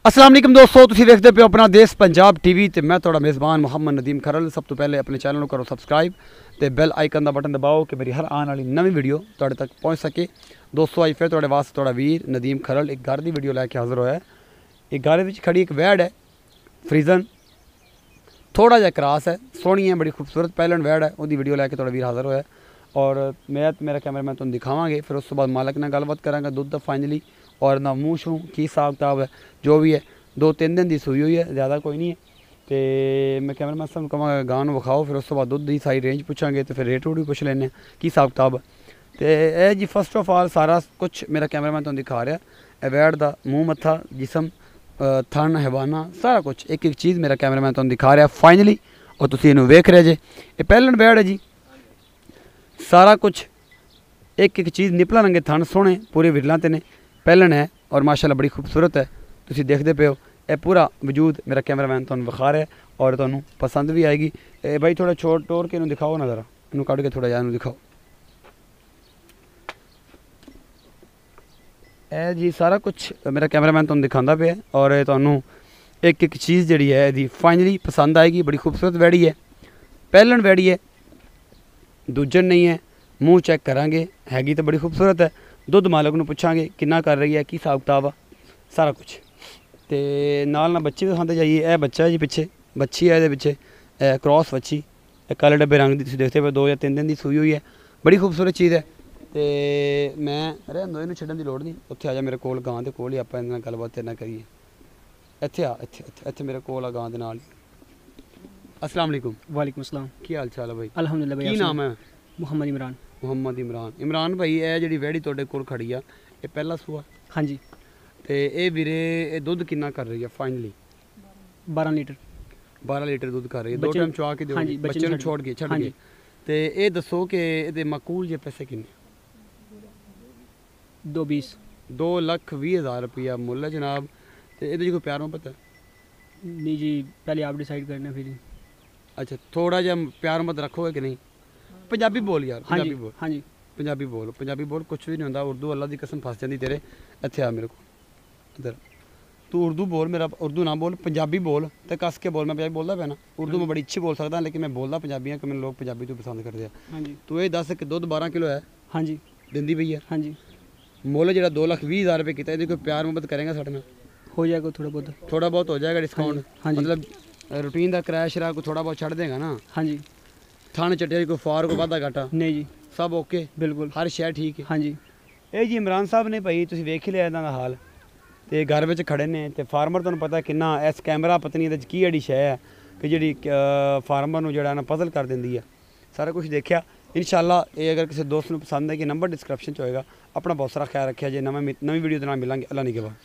अस्सलाम वालेकुम दोस्तों, तुसीं देखते पे अपना देश पंजाब टीवी ते मैं थोड़ा मेज़बान मुहम्मद नदीम खरल। सब तो पहले अपने चैनल करो सबसक्राइब ते बेल आइकन का बटन दबाओ कि मेरी हर आने वाली नवी वीडियो तुहाडे तक पहुँच सके। दोस्तों अज फिर तुहाडे वास्ते थोड़ा वीर नदीम खरल एक घर की वीडियो लैके हाज़र होया है। एक घर में खड़ी एक वैड़ है फ्रीजन, थोड़ा जहा क्रॉस है, सोहनी है, बड़ी खूबसूरत पैलन वैड़ है, वो वीडियो लैके थोड़ा वीर हाज़र होया। और मैं मेरा कैमरा मैं तुहानू दिखावांगे, फिर उस तो बाद मालक नाल गलबात करांगा दुध फाइनली और ना मूँह शूँ की हिसाब किताब है जो भी है। 2-3 दिन की सूई हुई है, ज़्यादा कोई नहीं है। तो मैं कैमरा मैन कहांगा गां विखाओ, फिर उस तो बाद दुध की सारी रेंज पूछांगे तो फिर रेट रूट भी पुछ लें की हिसाब किताब। तो यह जी फस्ट ऑफ ऑल सारा कुछ मेरा कैमरा मैन तुहानू दिखा रहा है। वैड़ का मूँह मत्था जिसम थन हवाना सारा कुछ एक एक चीज़ मेरा कैमरा मैन तुहानू दिखा रहा फाइनली, और तुसीं इहनूं वेख रहे जे। ये पैलन वैड़ है जी, सारा कुछ एक एक चीज़ निपला रंगे थन सोहने पूरे विरलों ते ने पैलन है और माशाल्लाह बड़ी खूबसूरत है। तुसीं देखते पे हो यह पूरा वजूद मेरा कैमरामैन तुहानू विखा रहा है और तुहानू पसंद भी आएगी। भाई थोड़ा छोड़ टोर के इन्हूं दिखाओ ना, ज़रा इन्हूं कढ़ के थोड़ा जिहा इन्हूं दिखाओ। ए जी सारा कुछ मेरा कैमरामैन तुहानू दिखांदा पिया और तुहानू एक एक चीज़ जिहड़ी है इहदी फाइनली पसंद आएगी। बड़ी खूबसूरत वैड़ी है, पैलन वैड़ी है, दूजन नहीं है। मूँह चैक करांगे, हैगी तो बड़ी खूबसूरत है। दुध मालक नूं पुछांगे किन्ना कर रही है, की हिसाब किताब आ, सारा कुछ। तो नाल ना बच्चे भी दिखाते जाइए। यह बच्चा है जी, पिछे बच्ची है, ये पिछे क्रॉस बच्ची काले डब्बे रंग की, तुसीं देखते पे 2 या 3 दिन की सूई हुई है, बड़ी खूबसूरत चीज़ है। तो मैं रहंदो इन्हूं छड्डण की लोड़ नहीं, उत्थे आ जा मेरे कोल गां दे कोल ही आपां इहदे नाल गलबात तेरे नाल करिए। इत्थे आ, इत्थे मेरे कोल आ गां दे नाल। अस्सलाम वालेकुम। वालेकुम अस्सलाम। की हाल चाल है भाई? अल्हम्दुलिल्लाह भाई। की नाम है? मुहम्मद इमरान। मुहम्मद इमरान। इमरान भाई यह जी वैड़ी तुहाडे कोल खड़ी आ, ये पहला सूआ? हाँ जी। तो ये वीरे दुध किन्ना कर रही है फाइनली? 12 लीटर। 12 लीटर दुध कर रही है। 2 टाइम चुआ के दो? हाँ जी, बच्चे नूं छोड़ के छड्ड के। तो ये दसो कि ये मकूल जे पैसे किन्ने? 220। 2,20,000 रुपया मुल है जनाब। तो ये कोई प्यार मोहब्बत है? नहीं जी, पहले आप डिसाइड करना फिर। अच्छा, थोड़ा जहा प्यार मोहब्बत रखोगे कि नहीं? पंजाबी बोल यार, हाँ पंजाबी जी। बोल। हाँ जी, पंजाबी बोल, पंजाबी बोल, कुछ भी नहीं होंदा। उर्दू अल्लाह की कसम फस जाती तेरे। इत्थे आ मेरे को, इधर तू उर्दू बोल, मेरा उर्दू ना बोल, पंजाबी बोल। तो कस के बोल, मैं पंजाबी बोलता पे ना। उर्दू में बड़ी अच्छी बोल सकता, लेकिन मैं बोलता पंजाबी हाँ कि मैंने लोग पंजाबी तो पसंद करते हैं। हाँ जी। तू ये दस कि दुध 12 किलो है? हाँ जी। दिंदी पई है? हाँ जी। मुल जो 2,20,000 रुपये किया, यदि कोई प्यार मोहब्बत करेंगे साढ़े नाल? हो जाएगा थोड़ा बहुत। थोड़ा बहुत हो जाएगा डिस्काउंट? हाँ जी। मतलब रूटीन का किराया शरा को थोड़ा बहुत छड़ देगा ना? हाँ जी। थाने चट्टे कोई फार को वाधा घाटा नहीं जी, सब ओके, बिल्कुल हर शय ठीक है। हाँ जी। ये जी इमरान साहब ने भाई तुसीं वेख ही लिया इन्हां दा हाल। तो घर में खड़े ने तो फार्मर तुहानूं पता किन्ना इस कैमरा पत्नी की जड़ी शय है कि जी फार्मर नूं जिहड़ा ना पजल कर दिंदी है। सारा कुछ देखा इंशाअल्लाह। ये अगर किसी दोस्त नूं पसंद है कि नंबर डिस्क्रिप्शन च होएगा। अपना बहुत सारा ख्याल रखिया जे। नवी वीडियो के नाल मिलांगे। अल्लाह निगहबान।